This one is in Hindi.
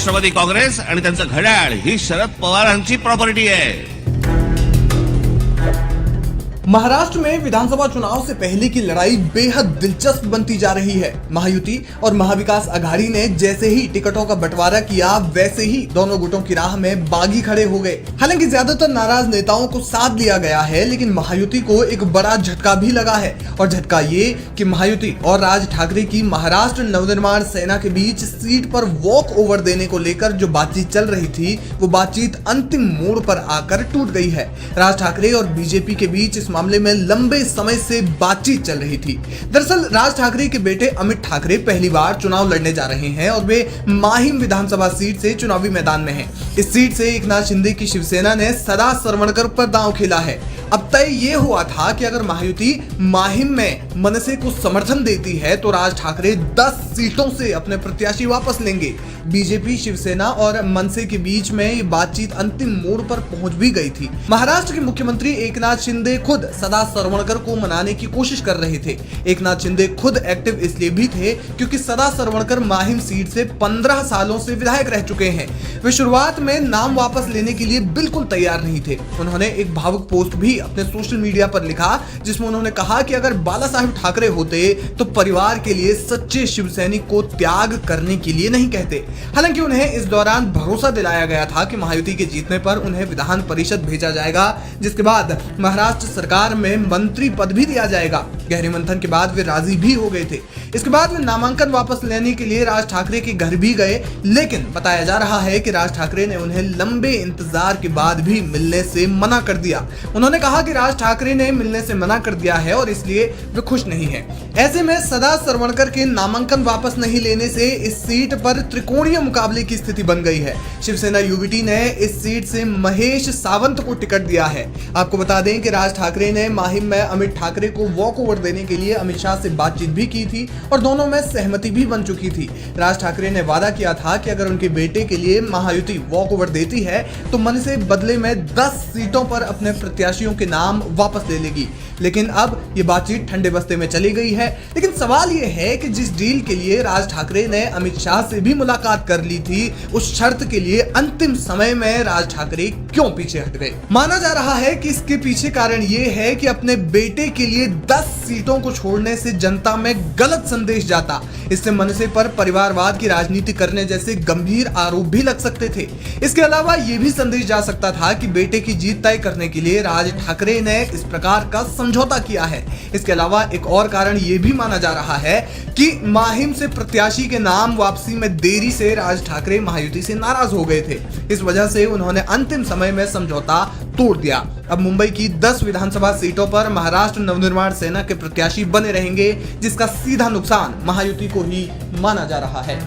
राष्ट्रवादी काँग्रेस आणि त्यांचं घड्याळ ही शरद पवारांची प्रॉपर्टी आहे। महाराष्ट्र में विधानसभा चुनाव से पहले की लड़ाई बेहद दिलचस्प बनती जा रही है। महायुति और महाविकास अघाड़ी ने जैसे ही टिकटों का बंटवारा किया वैसे ही दोनों गुटों की राह में बागी खड़े हो गए। हालांकि ज्यादातर नाराज नेताओं को साथ लिया गया है, लेकिन महायुति को एक बड़ा झटका भी लगा है और झटका ये कि महायुति और राज ठाकरे की महाराष्ट्र नवनिर्माण सेना के बीच सीट पर वॉक ओवर देने को लेकर जो बातचीत चल रही थी वो बातचीत अंतिम मोड़ पर आकर टूट गई है। राज ठाकरे और बीजेपी के बीच इस मामले में लंबे समय से बातचीत चल रही थी। दरअसल राज ठाकरे के बेटे अमित ठाकरे पहली बार चुनाव लड़ने जा रहे हैं और वे माहिम विधानसभा सीट से चुनावी मैदान में हैं। इस सीट से एकनाथ शिंदे की शिवसेना ने सदा सरवणकर पर दांव खेला है। अब तय ये हुआ था कि अगर महायुति माहिम में मनसे को समर्थन देती है तो राज ठाकरे 10 सीटों से अपने प्रत्याशी वापस लेंगे। बीजेपी, शिवसेना और मनसे के बीच में ये बातचीत अंतिम मोड़ पर पहुंच भी गई थी। महाराष्ट्र के मुख्यमंत्री एकनाथ शिंदे खुद सदा सरवणकर को मनाने की कोशिश कर रहे थे। एकनाथ शिंदे खुद एक्टिव इसलिए भी थे क्योंकि सदा सरवणकर माहिम सीट से 15 सालों से विधायक रह चुके हैं। वे शुरुआत में नाम वापस लेने के लिए बिल्कुल तैयार नहीं थे। उन्होंने एक भावुक पोस्ट भी अपने सोशल मीडिया पर लिखा जिसमें उन्होंने कहा कि अगर बाला साहेब ठाकरे होते तो परिवार के लिए सच्चे शिवसैनिक को त्याग करने के लिए नहीं कहते। हालांकि उन्हें इस दौरान भरोसा दिलाया गया था कि महायुति के जीतने पर उन्हें विधान परिषद भेजा जाएगा, जिसके बाद महाराष्ट्र सरकार में मंत्री पद भी दिया जाएगा। गहरे मंथन के बाद वे राजी भी हो गए थे। इसके बाद वे नामांकन वापस लेने के लिए राज ठाकरे के घर भी गए, लेकिन बताया जा रहा है कि राज ठाकरे ने उन्हें लंबे इंतजार के बाद भी मिलने से मना कर दिया। उन्होंने कहा कि राज ठाकरे ने मिलने से मना कर दिया है और इसलिए वे खुश नहीं हैं। ऐसे में सदा सरवणकर के नामांकन वापस नहीं लेने से इस सीट पर त्रिकोणीय मुकाबले की स्थिति बन गई है। शिवसेना यूबीटी ने इस सीट से महेश सावंत को टिकट दिया है। आपको बता दें कि राज ठाकरे ने माहिम में अमित ठाकरे को वॉक ओवर देने के लिए अमित शाह से बातचीत भी की थी और दोनों में सहमति भी बन चुकी थी। राज ठाकरे ने वादा किया था कि अगर उनके बेटे के लिए महायुति वॉक ओवर देती है तो मनसे बदले में 10 सीटों पर अपने प्रत्याशियों के नाम वापस ले लेगी। लेकिन अब ये बातचीत ठंडे बस्ते में चली गई है। लेकिन सवाल ये है कि जिस डील के लिए राज ठाकरे ने अमित शाह से भी मुलाकात कर ली थी, उस शर्त के लिए अंतिम समय में राज ठाकरे क्यों पीछे हट गए? माना जा रहा है कि इसके पीछे कारण ये है कि अपने बेटे के लिए 10 सीटों को छोड़ने से जनता में गलत संदेश जाता। इससे मनसे पर परिवारवाद की राजनीति करने जैसे गंभीर आरोप भी लग सकते थे। इसके अलावा ये भी संदेश जा सकता था कि बेटे की जीत तय करने के लिए राज ठाकरे ने इस प्रकार का समझौता किया है। इसके अलावा एक और कारण ये भी माना जा रहा है कि माहिम से प्रत्याशी के नाम वापसी में देरी से राज ठाकरे महायुति से नाराज हो गए थे। इस वजह से उन्होंने अंतिम समय में समझौता तोड़ दिया। अब मुंबई की 10 विधानसभा सीटों पर महाराष्ट्र नवनिर्माण सेना के प्रत्याशी बने रहेंगे, जिसका सीधा नुकसान महायुति को ही माना जा रहा है।